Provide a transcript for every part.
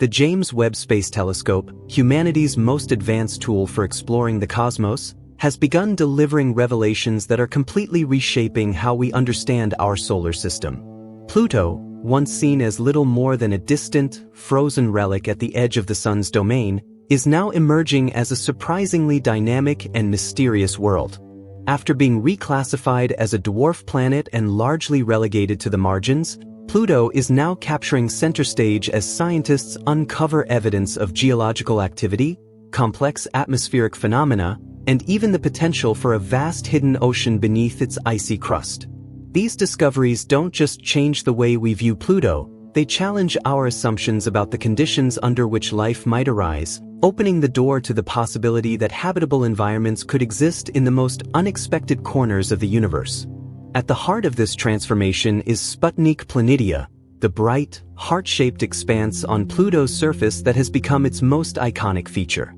The James Webb Space Telescope, humanity's most advanced tool for exploring the cosmos, has begun delivering revelations that are completely reshaping how we understand our solar system. Pluto, once seen as little more than a distant, frozen relic at the edge of the Sun's domain, is now emerging as a surprisingly dynamic and mysterious world. After being reclassified as a dwarf planet and largely relegated to the margins, Pluto is now capturing center stage as scientists uncover evidence of geological activity, complex atmospheric phenomena, and even the potential for a vast hidden ocean beneath its icy crust. These discoveries don't just change the way we view Pluto, they challenge our assumptions about the conditions under which life might arise, opening the door to the possibility that habitable environments could exist in the most unexpected corners of the universe. At the heart of this transformation is Sputnik Planitia, the bright, heart-shaped expanse on Pluto's surface that has become its most iconic feature.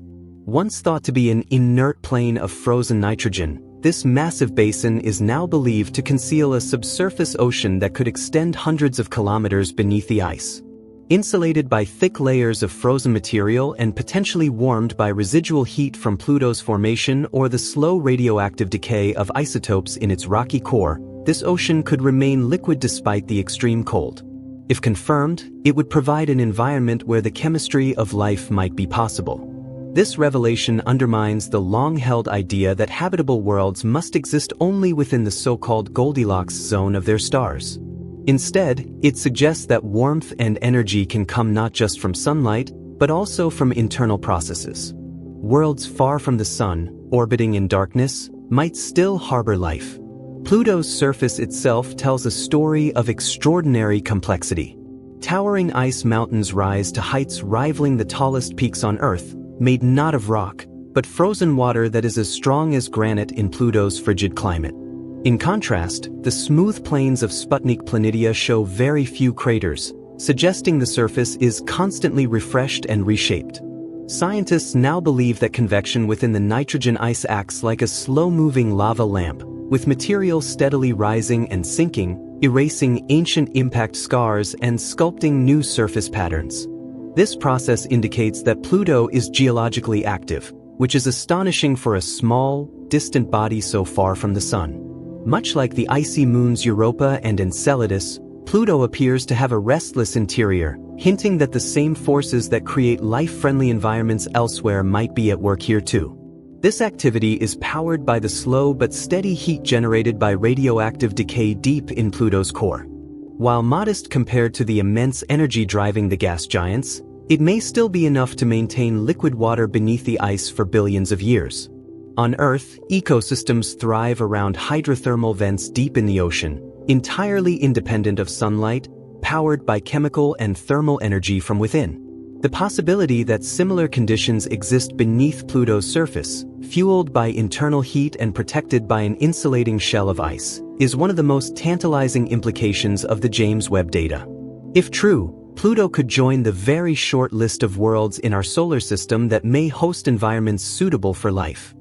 Once thought to be an inert plain of frozen nitrogen, this massive basin is now believed to conceal a subsurface ocean that could extend hundreds of kilometers beneath the ice. Insulated by thick layers of frozen material and potentially warmed by residual heat from Pluto's formation or the slow radioactive decay of isotopes in its rocky core, this ocean could remain liquid despite the extreme cold. If confirmed, it would provide an environment where the chemistry of life might be possible. This revelation undermines the long-held idea that habitable worlds must exist only within the so-called Goldilocks zone of their stars. Instead, it suggests that warmth and energy can come not just from sunlight, but also from internal processes. Worlds far from the sun, orbiting in darkness, might still harbor life. Pluto's surface itself tells a story of extraordinary complexity. Towering ice mountains rise to heights rivaling the tallest peaks on Earth, made not of rock, but frozen water that is as strong as granite in Pluto's frigid climate. In contrast, the smooth plains of Sputnik Planitia show very few craters, suggesting the surface is constantly refreshed and reshaped. Scientists now believe that convection within the nitrogen ice acts like a slow-moving lava lamp, with material steadily rising and sinking, erasing ancient impact scars and sculpting new surface patterns. This process indicates that Pluto is geologically active, which is astonishing for a small, distant body so far from the Sun. Much like the icy moons Europa and Enceladus, Pluto appears to have a restless interior, hinting that the same forces that create life-friendly environments elsewhere might be at work here too. This activity is powered by the slow but steady heat generated by radioactive decay deep in Pluto's core. While modest compared to the immense energy driving the gas giants, it may still be enough to maintain liquid water beneath the ice for billions of years. On Earth, ecosystems thrive around hydrothermal vents deep in the ocean, entirely independent of sunlight, powered by chemical and thermal energy from within. The possibility that similar conditions exist beneath Pluto's surface, fueled by internal heat and protected by an insulating shell of ice, is one of the most tantalizing implications of the James Webb data. If true, Pluto could join the very short list of worlds in our solar system that may host environments suitable for life.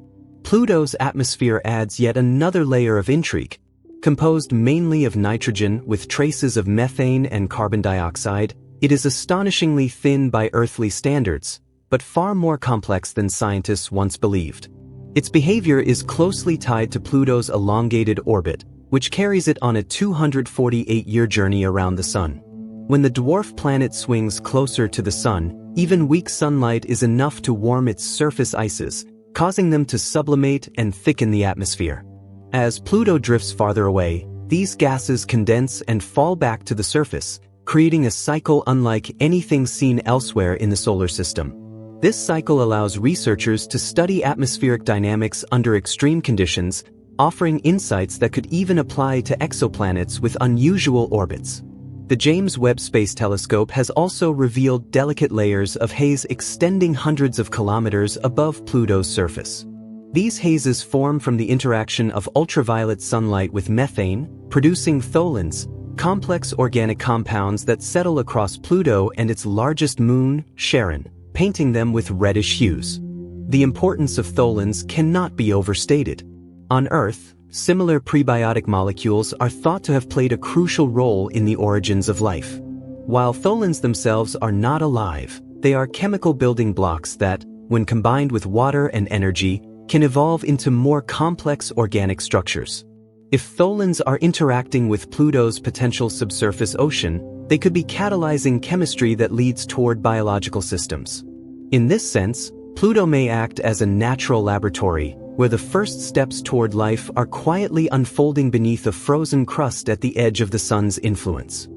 Pluto's atmosphere adds yet another layer of intrigue. Composed mainly of nitrogen with traces of methane and carbon dioxide, it is astonishingly thin by earthly standards, but far more complex than scientists once believed. Its behavior is closely tied to Pluto's elongated orbit, which carries it on a 248-year journey around the Sun. When the dwarf planet swings closer to the Sun, even weak sunlight is enough to warm its surface ices, causing them to sublimate and thicken the atmosphere. As Pluto drifts farther away, these gases condense and fall back to the surface, creating a cycle unlike anything seen elsewhere in the solar system. This cycle allows researchers to study atmospheric dynamics under extreme conditions, offering insights that could even apply to exoplanets with unusual orbits. The James Webb Space Telescope has also revealed delicate layers of haze extending hundreds of kilometers above Pluto's surface. These hazes form from the interaction of ultraviolet sunlight with methane, producing tholins, complex organic compounds that settle across Pluto and its largest moon, Charon, painting them with reddish hues. The importance of tholins cannot be overstated. On Earth, similar prebiotic molecules are thought to have played a crucial role in the origins of life. While tholins themselves are not alive, They are chemical building blocks that, when combined with water and energy, can evolve into more complex organic structures. If tholins are interacting with Pluto's potential subsurface ocean, they could be catalyzing chemistry that leads toward biological systems. In this sense, Pluto may act as a natural laboratory, where the first steps toward life are quietly unfolding beneath a frozen crust at the edge of the sun's influence.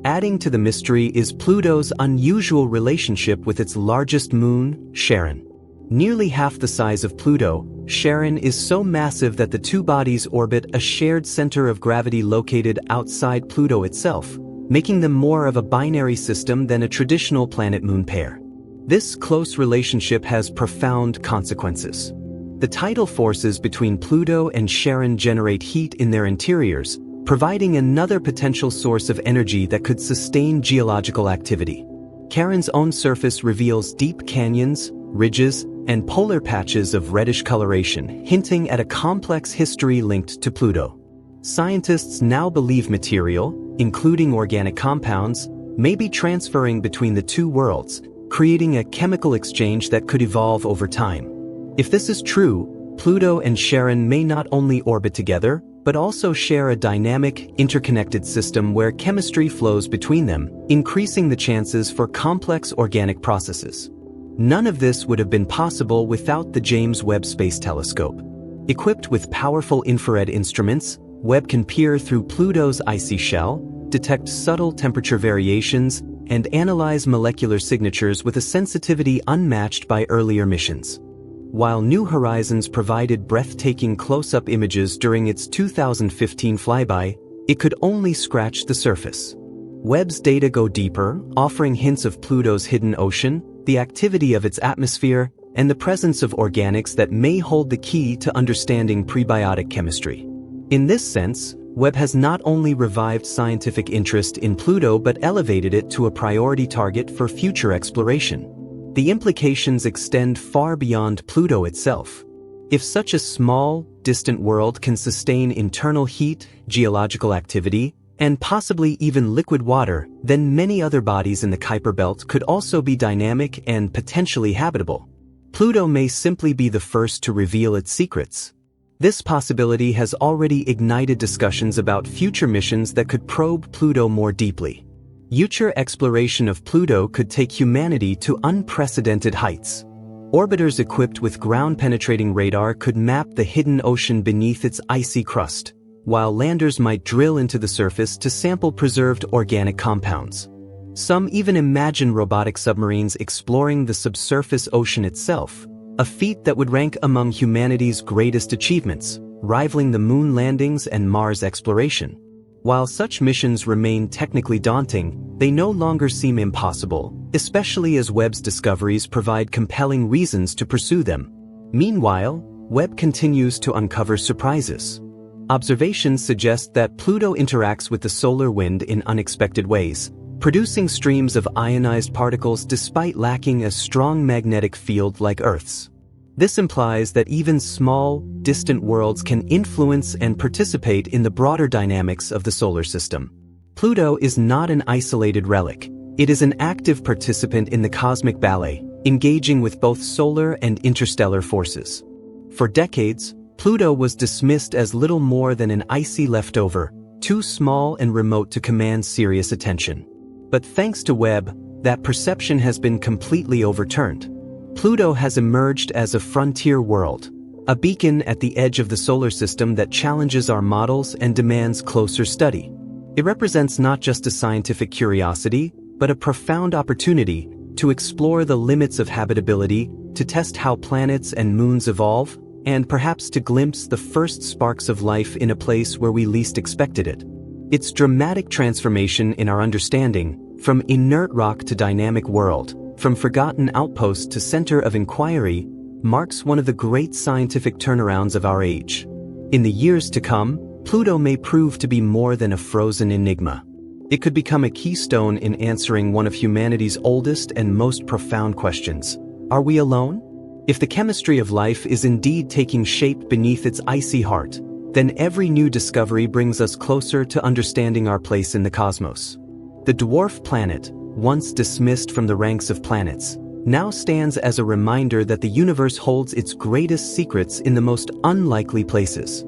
Adding to the mystery is Pluto's unusual relationship with its largest moon, Charon. Nearly half the size of Pluto, Charon is so massive that the two bodies orbit a shared center of gravity located outside Pluto itself, making them more of a binary system than a traditional planet-moon pair. This close relationship has profound consequences. The tidal forces between Pluto and Charon generate heat in their interiors, providing another potential source of energy that could sustain geological activity. Charon's own surface reveals deep canyons, ridges, and polar patches of reddish coloration, hinting at a complex history linked to Pluto. Scientists now believe material, including organic compounds, may be transferring between the two worlds, creating a chemical exchange that could evolve over time. If this is true, Pluto and Charon may not only orbit together, but also share a dynamic, interconnected system where chemistry flows between them, increasing the chances for complex organic processes. None of this would have been possible without the James Webb Space Telescope. Equipped with powerful infrared instruments, Webb can peer through Pluto's icy shell, detect subtle temperature variations, and analyze molecular signatures with a sensitivity unmatched by earlier missions. While New Horizons provided breathtaking close-up images during its 2015 flyby, it could only scratch the surface. Webb's data go deeper, offering hints of Pluto's hidden ocean, the activity of its atmosphere, and the presence of organics that may hold the key to understanding prebiotic chemistry. In this sense, Webb has not only revived scientific interest in Pluto but elevated it to a priority target for future exploration. The implications extend far beyond Pluto itself. If such a small, distant world can sustain internal heat, geological activity, and possibly even liquid water, then many other bodies in the Kuiper Belt could also be dynamic and potentially habitable. Pluto may simply be the first to reveal its secrets. This possibility has already ignited discussions about future missions that could probe Pluto more deeply. Future exploration of Pluto could take humanity to unprecedented heights. Orbiters equipped with ground-penetrating radar could map the hidden ocean beneath its icy crust, while landers might drill into the surface to sample preserved organic compounds. Some even imagine robotic submarines exploring the subsurface ocean itself, a feat that would rank among humanity's greatest achievements, rivaling the moon landings and Mars exploration. While such missions remain technically daunting, they no longer seem impossible, especially as Webb's discoveries provide compelling reasons to pursue them. Meanwhile, Webb continues to uncover surprises. Observations suggest that Pluto interacts with the solar wind in unexpected ways, producing streams of ionized particles despite lacking a strong magnetic field like Earth's. This implies that even small, distant worlds can influence and participate in the broader dynamics of the solar system. Pluto is not an isolated relic. It is an active participant in the cosmic ballet, engaging with both solar and interstellar forces. For decades, Pluto was dismissed as little more than an icy leftover, too small and remote to command serious attention. But thanks to Webb, that perception has been completely overturned. Pluto has emerged as a frontier world, a beacon at the edge of the solar system that challenges our models and demands closer study. It represents not just a scientific curiosity, but a profound opportunity to explore the limits of habitability, to test how planets and moons evolve, and perhaps to glimpse the first sparks of life in a place where we least expected it. Its dramatic transformation in our understanding, from inert rock to dynamic world, from forgotten outpost to center of inquiry, marks one of the great scientific turnarounds of our age. In the years to come, Pluto may prove to be more than a frozen enigma. It could become a keystone in answering one of humanity's oldest and most profound questions. Are we alone? If the chemistry of life is indeed taking shape beneath its icy heart, then every new discovery brings us closer to understanding our place in the cosmos. The dwarf planet, once dismissed from the ranks of planets, now stands as a reminder that the universe holds its greatest secrets in the most unlikely places.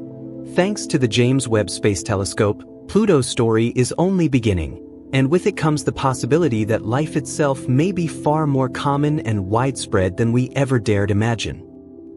Thanks to the James Webb Space Telescope, Pluto's story is only beginning, and with it comes the possibility that life itself may be far more common and widespread than we ever dared imagine.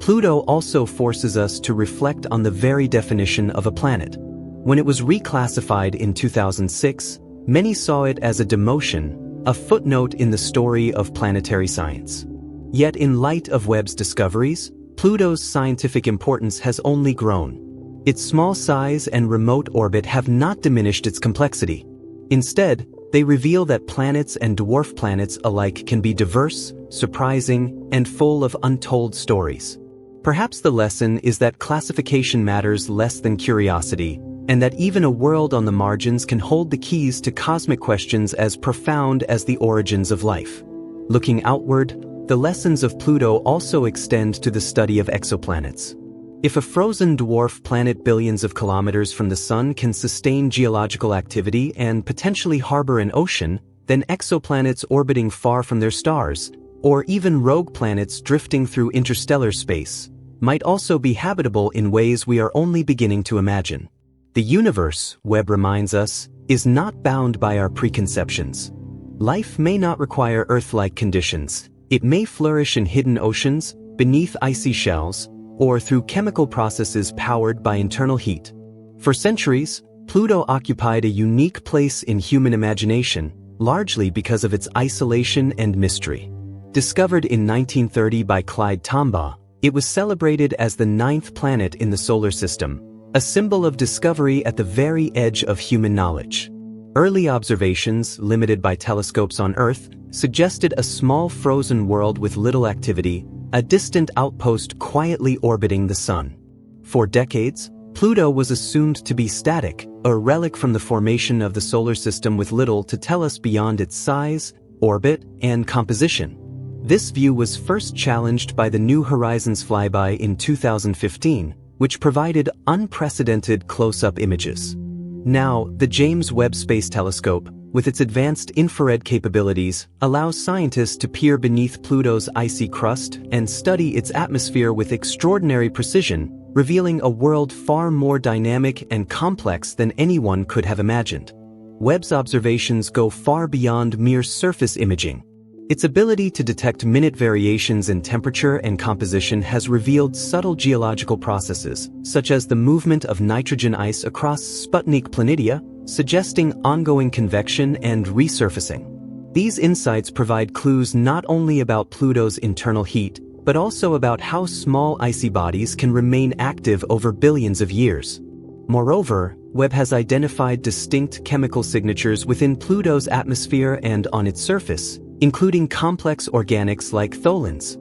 Pluto also forces us to reflect on the very definition of a planet. When it was reclassified in 2006, many saw it as a demotion, a footnote in the story of planetary science. Yet in light of Webb's discoveries, Pluto's scientific importance has only grown. Its small size and remote orbit have not diminished its complexity. Instead, they reveal that planets and dwarf planets alike can be diverse, surprising, and full of untold stories. Perhaps the lesson is that classification matters less than curiosity, and that even a world on the margins can hold the keys to cosmic questions as profound as the origins of life. Looking outward, the lessons of Pluto also extend to the study of exoplanets. If a frozen dwarf planet billions of kilometers from the Sun can sustain geological activity and potentially harbor an ocean, then exoplanets orbiting far from their stars, or even rogue planets drifting through interstellar space, might also be habitable in ways we are only beginning to imagine. The universe, Webb reminds us, is not bound by our preconceptions. Life may not require Earth-like conditions. It may flourish in hidden oceans, beneath icy shells, or through chemical processes powered by internal heat. For centuries, Pluto occupied a unique place in human imagination, largely because of its isolation and mystery. Discovered in 1930 by Clyde Tombaugh, it was celebrated as the ninth planet in the solar system, a symbol of discovery at the very edge of human knowledge. Early observations, limited by telescopes on Earth, suggested a small frozen world with little activity, a distant outpost quietly orbiting the Sun. For decades, Pluto was assumed to be static, a relic from the formation of the solar system with little to tell us beyond its size, orbit, and composition. This view was first challenged by the New Horizons flyby in 2015, which provided unprecedented close-up images. Now, the James Webb Space Telescope, with its advanced infrared capabilities, allows scientists to peer beneath Pluto's icy crust and study its atmosphere with extraordinary precision, revealing a world far more dynamic and complex than anyone could have imagined. Webb's observations go far beyond mere surface imaging. Its ability to detect minute variations in temperature and composition has revealed subtle geological processes, such as the movement of nitrogen ice across Sputnik Planitia, suggesting ongoing convection and resurfacing. These insights provide clues not only about Pluto's internal heat, but also about how small icy bodies can remain active over billions of years. Moreover, Webb has identified distinct chemical signatures within Pluto's atmosphere and on its surface, including complex organics like tholins.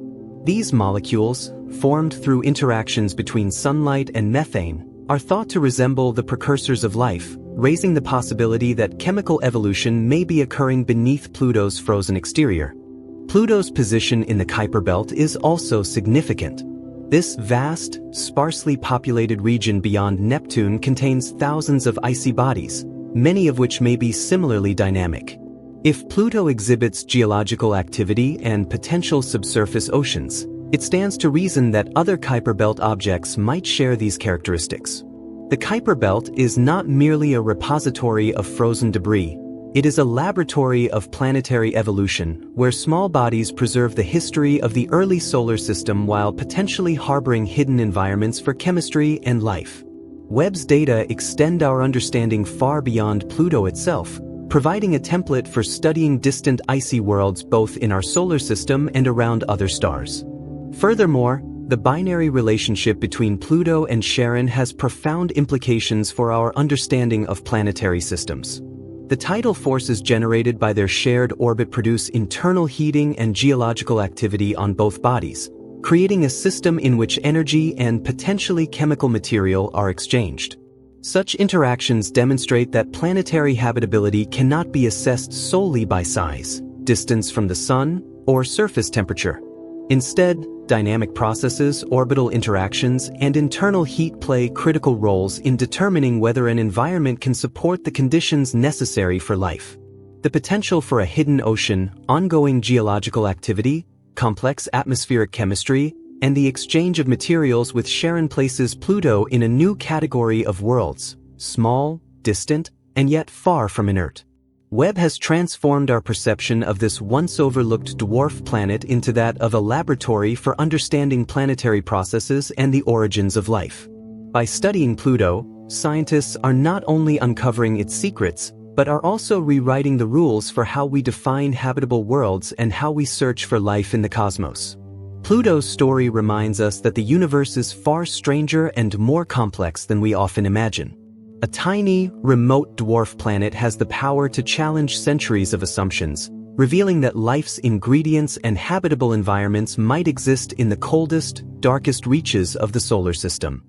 These molecules, formed through interactions between sunlight and methane, are thought to resemble the precursors of life, raising the possibility that chemical evolution may be occurring beneath Pluto's frozen exterior. Pluto's position in the Kuiper Belt is also significant. This vast, sparsely populated region beyond Neptune contains thousands of icy bodies, many of which may be similarly dynamic. If Pluto exhibits geological activity and potential subsurface oceans, it stands to reason that other Kuiper Belt objects might share these characteristics. The Kuiper Belt is not merely a repository of frozen debris. It is a laboratory of planetary evolution, where small bodies preserve the history of the early solar system while potentially harboring hidden environments for chemistry and life. Webb's data extend our understanding far beyond Pluto itself, providing a template for studying distant icy worlds both in our solar system and around other stars. Furthermore, the binary relationship between Pluto and Charon has profound implications for our understanding of planetary systems. The tidal forces generated by their shared orbit produce internal heating and geological activity on both bodies, creating a system in which energy and potentially chemical material are exchanged. Such interactions demonstrate that planetary habitability cannot be assessed solely by size, distance from the Sun, or surface temperature. Instead, dynamic processes, orbital interactions, and internal heat play critical roles in determining whether an environment can support the conditions necessary for life. the potential for a hidden ocean, ongoing geological activity, complex atmospheric chemistry, and the exchange of materials with Charon places Pluto in a new category of worlds, small, distant, and yet far from inert. Webb has transformed our perception of this once overlooked dwarf planet into that of a laboratory for understanding planetary processes and the origins of life. By studying Pluto, scientists are not only uncovering its secrets, but are also rewriting the rules for how we define habitable worlds and how we search for life in the cosmos. Pluto's story reminds us that the universe is far stranger and more complex than we often imagine. A tiny, remote dwarf planet has the power to challenge centuries of assumptions, revealing that life's ingredients and habitable environments might exist in the coldest, darkest reaches of the solar system.